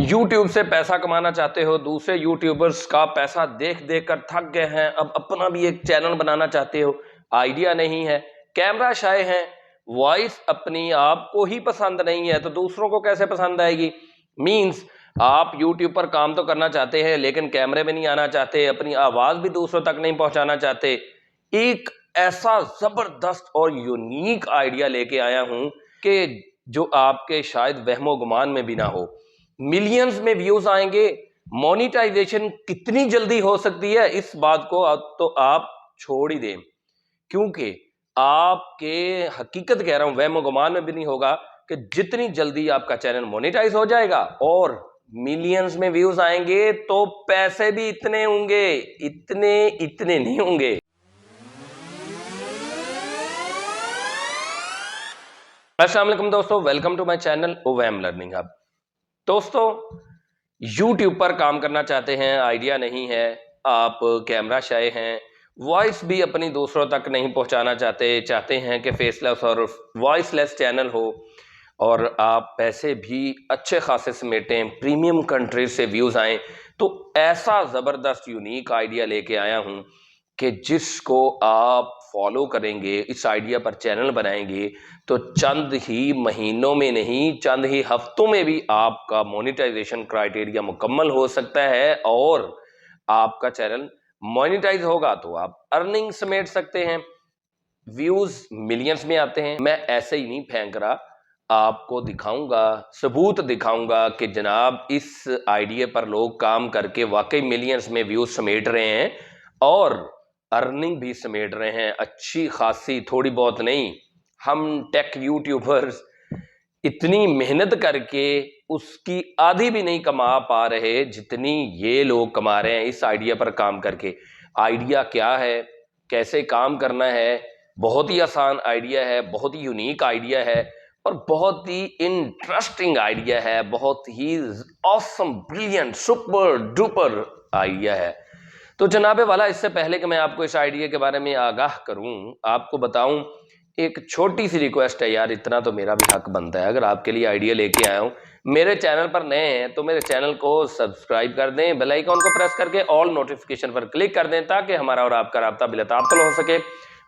YouTube से पैसा कमाना चाहते हो, दूसरे यूट्यूबर्स का पैसा देख देख कर थक गए हैं, अब अपना भी एक चैनल बनाना चाहते हो, आइडिया नहीं है, कैमरा शाय हैं, वॉइस अपनी आपको ही पसंद नहीं है तो दूसरों को कैसे पसंद आएगी। मींस आप YouTube पर काम तो करना चाहते हैं लेकिन कैमरे में नहीं आना चाहते, अपनी आवाज भी दूसरों तक नहीं पहुंचाना चाहते। एक ऐसा जबरदस्त और यूनिक आइडिया लेके आया हूं कि जो आपके शायद वहमो गुमान में भी ना हो। मिलियंस में व्यूज आएंगे, मोनिटाइजेशन कितनी जल्दी हो सकती है इस बात को तो आप छोड़ ही दें, क्योंकि आपके हकीकत कह रहा हूं वहमो गुमान में भी नहीं होगा कि जितनी जल्दी आपका चैनल मोनेटाइज हो जाएगा और मिलियंस में व्यूज आएंगे तो पैसे भी इतने होंगे, इतने इतने नहीं होंगे। अस्सलाम वालेकुम दोस्तों, वेलकम टू माय चैनल ओवैम लर्निंग हब। दोस्तों, YouTube पर काम करना चाहते हैं, आइडिया नहीं है, आप कैमरा शाय हैं, वॉइस भी अपनी दूसरों तक नहीं पहुंचाना चाहते, चाहते हैं कि फेसलेस और वॉइसलेस चैनल हो और आप पैसे भी अच्छे खासे समेटें, प्रीमियम कंट्रीज से व्यूज आए, तो ऐसा ज़बरदस्त यूनिक आइडिया लेके आया हूं कि जिसको आप फॉलो करेंगे, इस आइडिया पर चैनल बनाएंगे तो चंद ही महीनों में नहीं, चंद ही हफ्तों में भी आपका मोनेटाइजेशन क्राइटेरिया मुकम्मल हो सकता है और आपका चैनल मोनेटाइज होगा तो आप अर्निंग समेट सकते हैं। व्यूज मिलियंस में आते हैं। मैं ऐसे ही नहीं फेंक रहा, आपको दिखाऊंगा, सबूत दिखाऊंगा कि जनाब इस आइडिया पर लोग काम करके वाकई मिलियंस में व्यूज समेट रहे हैं और अर्निंग भी समेट रहे हैं अच्छी खासी, थोड़ी बहुत नहीं। हम टेक यूट्यूबर्स इतनी मेहनत करके उसकी आधी भी नहीं कमा पा रहे जितनी ये लोग कमा रहे हैं इस आइडिया पर काम करके। आइडिया क्या है, कैसे काम करना है, बहुत ही आसान आइडिया है, बहुत ही यूनिक आइडिया है और बहुत ही इंटरेस्टिंग आइडिया है, बहुत ही awesome, brilliant, super duper idea है। तो जनाबे वाला, इससे पहले कि मैं आपको इस आइडिया के बारे में आगाह करूं, आपको बताऊं, एक छोटी सी रिक्वेस्ट है यार, इतना तो मेरा भी हक बनता है। अगर आपके लिए आइडिया लेके आया हूं, मेरे चैनल पर नए हैं तो मेरे चैनल को सब्सक्राइब कर दें, बेल आइकॉन को प्रेस करके ऑल नोटिफिकेशन पर क्लिक कर दें ताकि हमारा और आपका राब्ता बिलतातुल हो सके।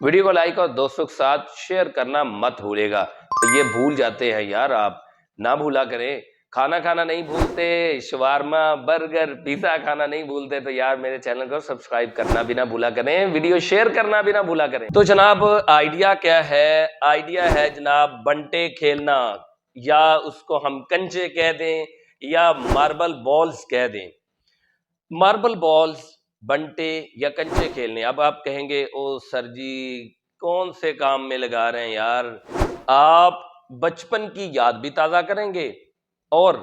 वीडियो को लाइक और दोस्तों के साथ शेयर करना मत भूलेगा। तो ये भूल जाते हैं यार, आप ना भूला करें। खाना खाना नहीं भूलते, शवारमा, बर्गर, पिज्जा खाना नहीं भूलते तो यार मेरे चैनल को सब्सक्राइब करना भी ना भूला करें, वीडियो शेयर करना भी ना भूला करें। तो जनाब आइडिया क्या है? आइडिया है जनाब बंटे खेलना, या उसको हम कंचे कह दें या मार्बल बॉल्स कह दें। मार्बल बॉल्स, बंटे या कंचे खेलने। अब आप कहेंगे ओ सर जी कौन से काम में लगा रहे हैं यार, आप बचपन की याद भी ताजा करेंगे और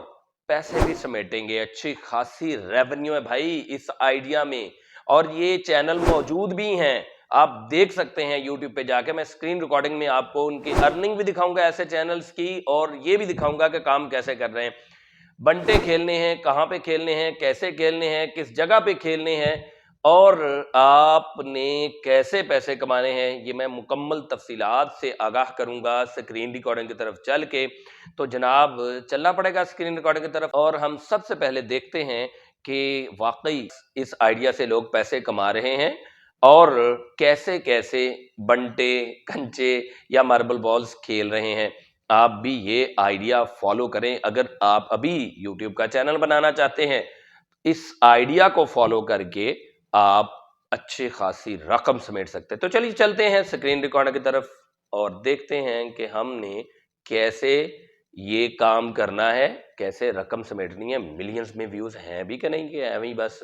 पैसे भी समेटेंगे। अच्छी खासी रेवेन्यू है भाई इस आइडिया में और ये चैनल मौजूद भी हैं, आप देख सकते हैं यूट्यूब पे जाके। मैं स्क्रीन रिकॉर्डिंग में आपको उनकी अर्निंग भी दिखाऊंगा ऐसे चैनल्स की और ये भी दिखाऊंगा कि काम कैसे कर रहे हैं। बंटे खेलने हैं, कहाँ पे खेलने हैं, कैसे खेलने हैं, किस जगह पे खेलने हैं और आपने कैसे पैसे कमाने हैं, ये मैं मुकम्मल तफसीलात से आगाह करूंगा स्क्रीन रिकॉर्डिंग की तरफ चल के। तो जनाब चलना पड़ेगा स्क्रीन रिकॉर्डिंग की तरफ और हम सबसे पहले देखते हैं कि वाकई इस आइडिया से लोग पैसे कमा रहे हैं और कैसे कैसे बंटे, कंचे या मार्बल बॉल्स खेल रहे हैं। आप भी ये आइडिया फॉलो करें। अगर आप अभी YouTube का चैनल बनाना चाहते हैं, इस आइडिया को फॉलो करके आप अच्छी खासी रकम समेट सकते हैं। तो चलिए चलते हैं स्क्रीन रिकॉर्डर की तरफ और देखते हैं कि हमने कैसे ये काम करना है, कैसे रकम समेटनी है। मिलियंस में व्यूज हैं भी कि नहीं, कि एवं ही बस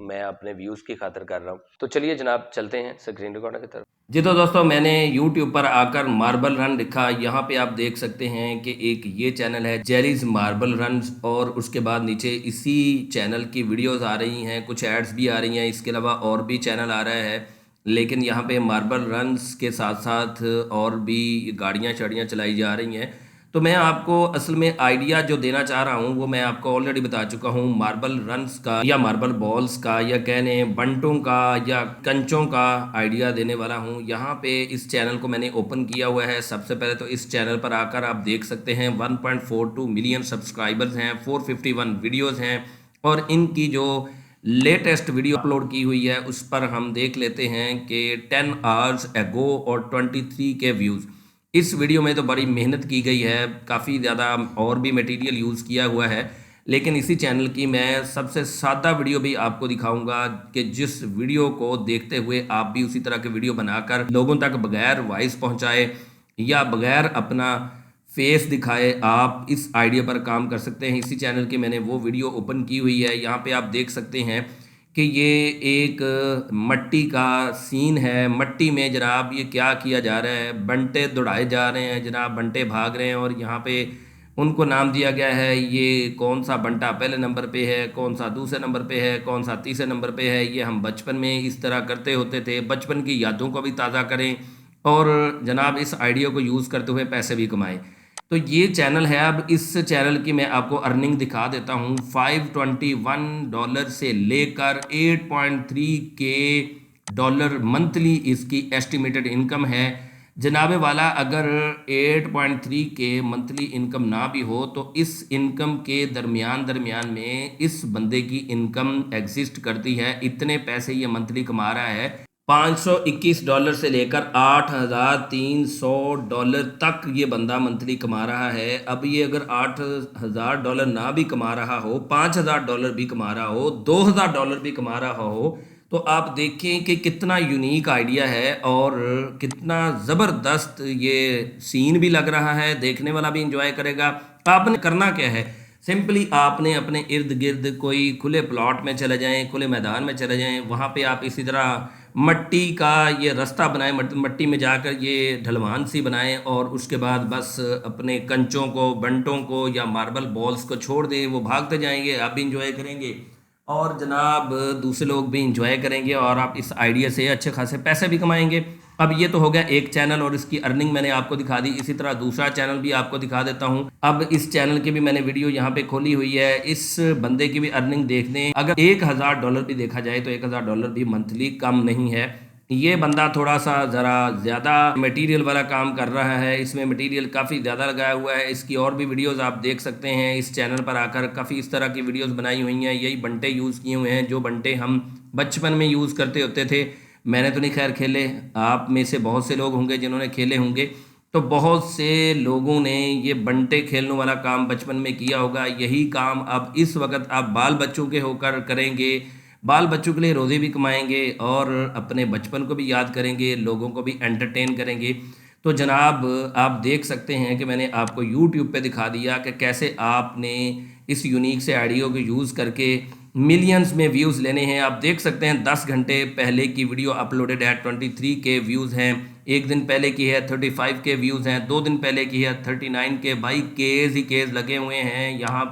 मैं अपने व्यूज की खातिर कर रहा हूँ। तो चलिए जनाब चलते हैं स्क्रीन रिकॉर्डर की तरफ। जी तो दोस्तों, मैंने YouTube पर आकर मार्बल रन लिखा, यहाँ पे आप देख सकते हैं कि एक ये चैनल है जेरीज मार्बल रन्स और उसके बाद नीचे इसी चैनल की वीडियोस आ रही हैं, कुछ एड्स भी आ रही हैं, इसके अलावा और भी चैनल आ रहा है। लेकिन यहाँ पे मार्बल रन्स के साथ साथ और भी गाड़ियाँ शाड़ियाँ चलाई जा रही हैं। तो मैं आपको असल में आइडिया जो देना चाह रहा हूँ वो मैं आपको ऑलरेडी बता चुका हूँ, मार्बल रन्स का या मार्बल बॉल्स का या कहने बंटों का या कंचों का आइडिया देने वाला हूँ। यहाँ पे इस चैनल को मैंने ओपन किया हुआ है। सबसे पहले तो इस चैनल पर आकर आप देख सकते हैं 1.42 मिलियन सब्सक्राइबर्स हैं, 451 वीडियोज़ हैं और इनकी जो लेटेस्ट वीडियो अपलोड की हुई है उस पर हम देख लेते हैं कि 10 आवर्स एगो और 23 के व्यूज़। इस वीडियो में तो बड़ी मेहनत की गई है, काफ़ी ज़्यादा और भी मटेरियल यूज़ किया हुआ है, लेकिन इसी चैनल की मैं सबसे सादा वीडियो भी आपको दिखाऊंगा कि जिस वीडियो को देखते हुए आप भी उसी तरह के वीडियो बनाकर लोगों तक बगैर वॉइस पहुंचाए या बगैर अपना फेस दिखाए आप इस आइडिया पर काम कर सकते हैं। इसी चैनल की मैंने वो वीडियो ओपन की हुई है। यहाँ पे आप देख सकते हैं कि ये एक मट्टी का सीन है। मट्टी में जनाब ये क्या किया जा रहा है, बंटे दौड़ाए जा रहे हैं जनाब, बंटे भाग रहे हैं और यहाँ पे उनको नाम दिया गया है ये कौन सा बंटा पहले नंबर पे है, कौन सा दूसरे नंबर पे है, कौन सा तीसरे नंबर पे है। ये हम बचपन में इस तरह करते होते थे। बचपन की यादों को भी ताज़ा करें और जनाब इस आइडिया को यूज़ करते हुए पैसे भी कमाएं। तो ये चैनल है। अब इस चैनल की मैं आपको अर्निंग दिखा देता हूँ। $521 से लेकर 8.3 के डॉलर मंथली इसकी एस्टिमेटेड इनकम है। जनाबे वाला अगर 8.3 के मंथली इनकम ना भी हो तो इस इनकम के दरमियान में इस बंदे की इनकम एग्जिस्ट करती है। इतने पैसे ये मंथली कमा रहा है। $521 से लेकर $8,300 तक ये बंदा मंथली कमा रहा है। अब ये अगर $8,000 ना भी कमा रहा हो, $5,000 भी कमा रहा हो, $2,000 भी कमा रहा हो, तो आप देखें कि कितना यूनिक आइडिया है और कितना ज़बरदस्त ये सीन भी लग रहा है। देखने वाला भी इंजॉय करेगा। आपने करना क्या है, सिंपली आपने अपने इर्द गिर्द कोई खुले प्लॉट में चले जाएं, खुले मैदान में चले जाएं, वहाँ पे आप इसी तरह मट्टी का ये रास्ता बनाएं, मट्टी में जाकर ये ढलवान सी बनाएं और उसके बाद बस अपने कंचों को, बंटों को या मार्बल बॉल्स को छोड़ दें। वो भागते जाएंगे, आप भी इंजॉय करेंगे और जनाब दूसरे लोग भी इंजॉय करेंगे और आप इस आइडिया से अच्छे खासे पैसे भी कमाएंगे। अब ये तो हो गया एक चैनल और इसकी अर्निंग मैंने आपको दिखा दी। इसी तरह दूसरा चैनल भी आपको दिखा देता हूं। अब इस चैनल की भी मैंने वीडियो यहाँ पे खोली हुई है। इस बंदे की भी अर्निंग देख लें। अगर $1,000 भी देखा जाए तो $1,000 भी मंथली कम नहीं है। ये बंदा थोड़ा सा ज़रा ज़्यादा मटेरियल वाला काम कर रहा है। इसमें मटेरियल काफ़ी ज़्यादा लगाया हुआ है। इसकी और भी वीडियोस आप देख सकते हैं। इस चैनल पर आकर काफ़ी इस तरह की वीडियोस बनाई हुई हैं। यही बंटे यूज़ किए हुए हैं जो बंटे हम बचपन में यूज़ करते होते थे। मैंने तो नहीं खैर खेले, आप में से बहुत से लोग होंगे जिन्होंने खेले होंगे। तो बहुत से लोगों ने ये बंटे खेलने वाला काम बचपन में किया होगा। यही काम अब इस वक्त आप बाल बच्चों के होकर करेंगे। बाल बच्चों के लिए रोज़े भी कमाएंगे और अपने बचपन को भी याद करेंगे, लोगों को भी एंटरटेन करेंगे। तो जनाब आप देख सकते हैं कि मैंने आपको यूट्यूब पे दिखा दिया कि कैसे आपने इस यूनिक से आइडिया को यूज़ करके मिलियंस में व्यूज़ लेने हैं। आप देख सकते हैं 10 घंटे पहले की वीडियो अपलोडेड है, 23 के व्यूज़ हैं। एक दिन पहले की है 35 के व्यूज़ हैं। 2 दिन पहले की है 39 के। भाई केज ही केज लगे हुए हैं। यहाँ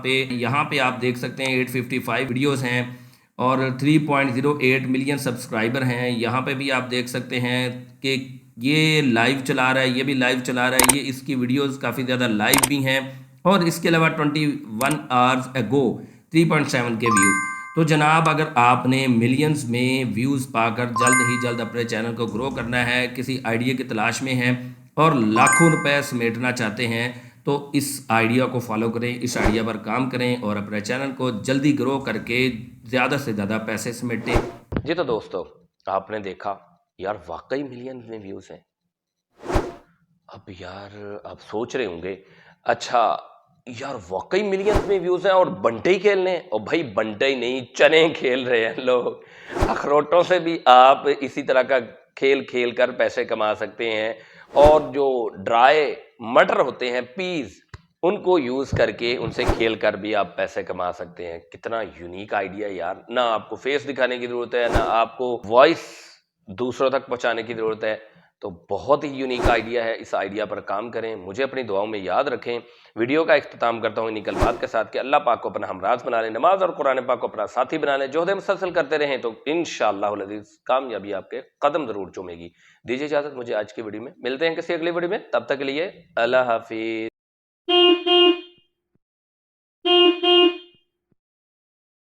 पे आप देख सकते हैं 855 वीडियोज़ हैं और 3.08 मिलियन सब्सक्राइबर हैं। यहाँ पे भी आप देख सकते हैं कि ये लाइव चला रहा है, ये भी लाइव चला रहा है। ये इसकी वीडियोस काफ़ी ज़्यादा लाइव भी हैं और इसके अलावा 21 आवर्स एगो 3.7 के व्यूज़। तो जनाब अगर आपने मिलियंस में व्यूज़ पाकर जल्द ही जल्द अपने चैनल को ग्रो करना है, किसी आइडिया की तलाश में हैं और लाखों रुपए समेटना चाहते हैं, तो इस आइडिया को फॉलो करें, इस आइडिया पर काम करें और अपने चैनल को जल्दी ग्रो करके ज़्यादा से ज़्यादा पैसे समेटें। जी तो दोस्तों आपने देखा यार वाकई मिलियन में व्यूज़ हैं। अब यार आप सोच रहे होंगे अच्छा यार वाकई मिलियंस में व्यूज हैं और बंटे ही खेलने हैं। और भाई बंटे ही नहीं, चने खेल रहे हैं लोग। अखरोटों से भी आप इसी तरह का खेल खेल कर पैसे कमा सकते हैं। और जो ड्राई मटर होते हैं, पीज, उनको यूज करके उनसे खेल कर भी आप पैसे कमा सकते हैं। कितना यूनिक आइडिया यार। ना आपको फेस दिखाने की जरूरत है, ना आपको वॉइस दूसरों तक पहुंचाने की जरूरत है। तो बहुत ही यूनिक आइडिया है। इस आइडिया पर काम करें, मुझे अपनी दुआओं में याद रखें। वीडियो का इख्तिताम करता हूँ इन्हीं कलमात के साथ कि अल्लाह पाक को अपना हमराज बना लें, नमाज और कुरान पाक को अपना साथी बना लें। जोहद मुसलसल करते रहें तो इंशाअल्लाह कामयाबी आपके कदम जरूर चूमेगी। दीजिए इजाजत मुझे आज की वीडियो में। मिलते हैं किसी अगली वीडियो में, तब तक के लिए अल्लाह हाफिज।